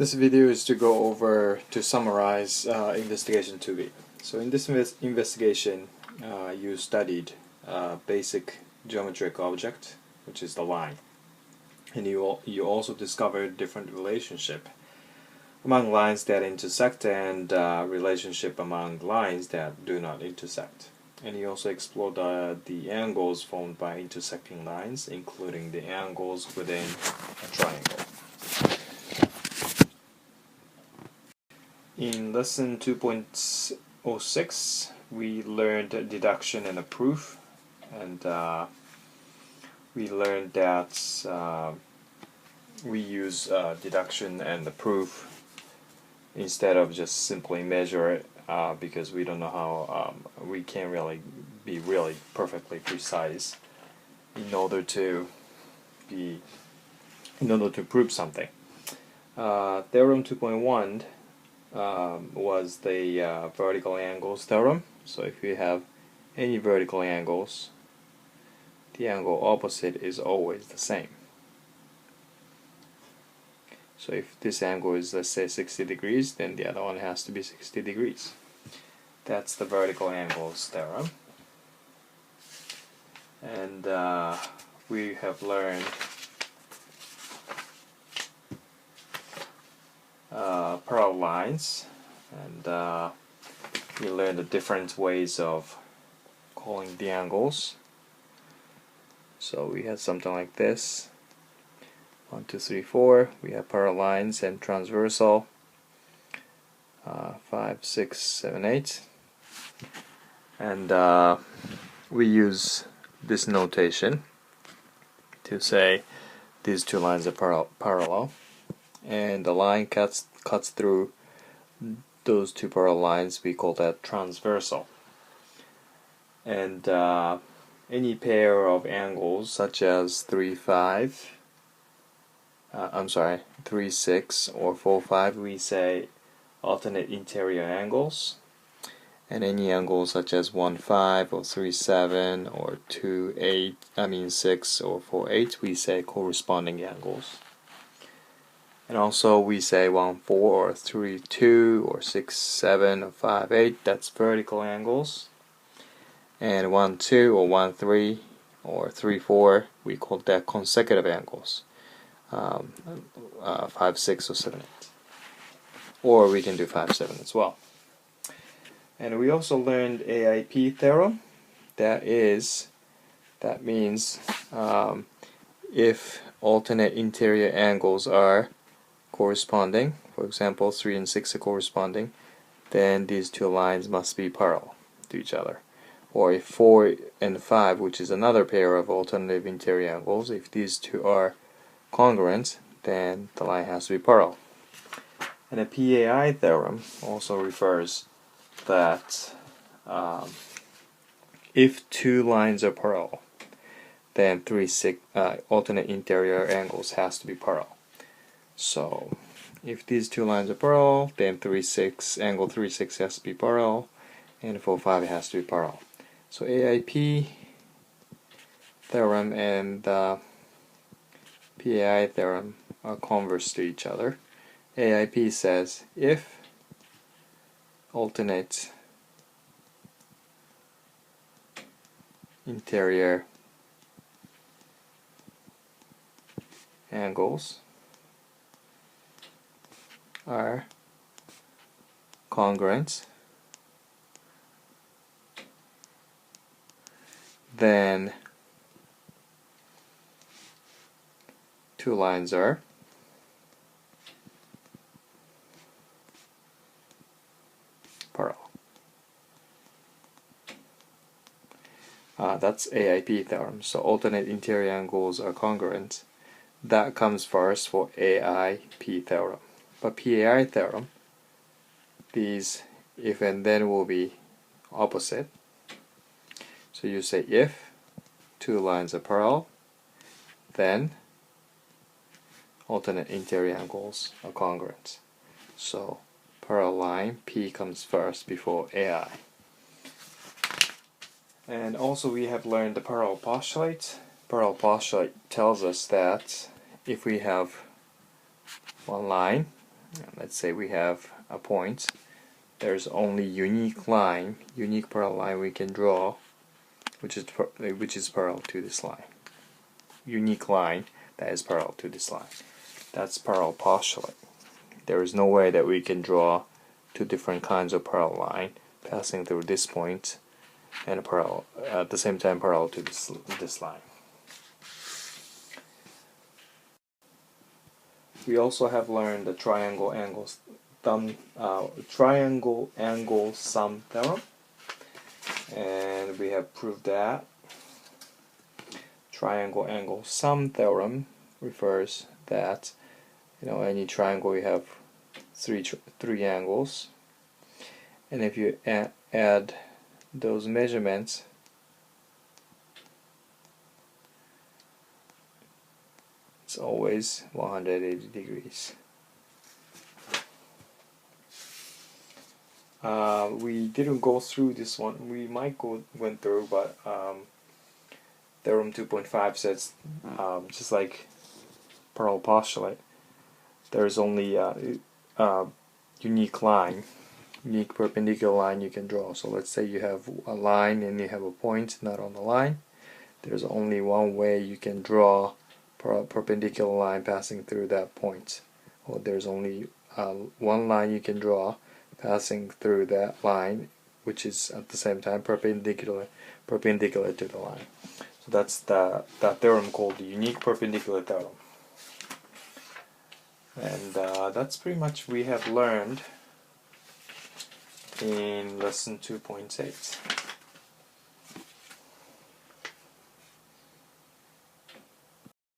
This video is to go over to summarize investigation 2B. So in this investigation, you studied basic geometric object, which is the line, and you also discovered different relationship among lines that intersect and relationship among lines that do not intersect. And you also explored the angles formed by intersecting lines, including the angles within a triangle. In lesson 2.06, we learned deduction and a proof, and we learned that we use deduction and the proof instead of just simply measure it, because we don't know how we can't really be perfectly precise in order to prove something. Theorem 2.1 was the vertical angles theorem. So if you have any vertical angles, the angle opposite is always the same. So if this angle is, let's say, 60 degrees, then the other one has to be 60 degrees. That's the vertical angles theorem. And we have learned parallel lines, and we learned the different ways of calling the angles. So we had something like this: 1, 2, 3, 4. We have parallel lines and transversal. 5, 6, 7, 8. And we use this notation to say these two lines are parallel, and the line cuts through those two parallel lines. We call that transversal. And any pair of angles such as 3, 6 or 4, 5, we say alternate interior angles. And any angle such as 1, 5 or 3, 7 or 2, 6 or 4, 8, we say corresponding angles. And also we say 1, 4 or 3, 2 or 6, 7 or 5, 8, that's vertical angles. And 1, 2 or 1, 3 or 3, 4, we call that consecutive angles. 5, 6 or 7, 8. Or we can do 5, 7 as well. And we also learned AIP theorem. That means if alternate interior angles are corresponding, for example 3 and 6 are corresponding, then these two lines must be parallel to each other. Or if 4 and 5, which is another pair of alternative interior angles, if these two are congruent, then the line has to be parallel. And a PAI theorem also refers that if two lines are parallel, then alternate interior angles has to be parallel. So if these two lines are parallel, then angle 3, 6 has to be parallel, and 4, 5 has to be parallel. So AIP theorem and PAI theorem are converse to each other. AIP says if alternate interior angles are congruent, then two lines are parallel. That's AIP theorem. So alternate interior angles are congruent. That comes first for AIP theorem. But PAI theorem, these if and then will be opposite. So you say if two lines are parallel, then alternate interior angles are congruent. So parallel line P comes first before AI. And also we have learned the parallel postulate. Parallel postulate tells us that if we have one line let's say we have a point. There's only unique parallel line we can draw, which is parallel to this line. Unique line that is parallel to this line. That's parallel postulate. There is no way that we can draw two different kinds of parallel line passing through this point and a parallel at the same time parallel to this line. We also have learned the triangle angle sum theorem, and we have proved that triangle angle sum theorem refers that any triangle you have three angles, and if you add those measurements, it's always 180 degrees. We didn't go through this one. We might went through, but theorem 2.5 says just like parallel postulate, there's only unique perpendicular line you can draw. So let's say you have a line and you have a point not on the line. There's only one way you can draw a perpendicular line passing through that point. Or there's only one line you can draw passing through that line, which is at the same time perpendicular to the line. So that's that theorem called the unique perpendicular theorem. And that's pretty much we have learned in lesson 2.8.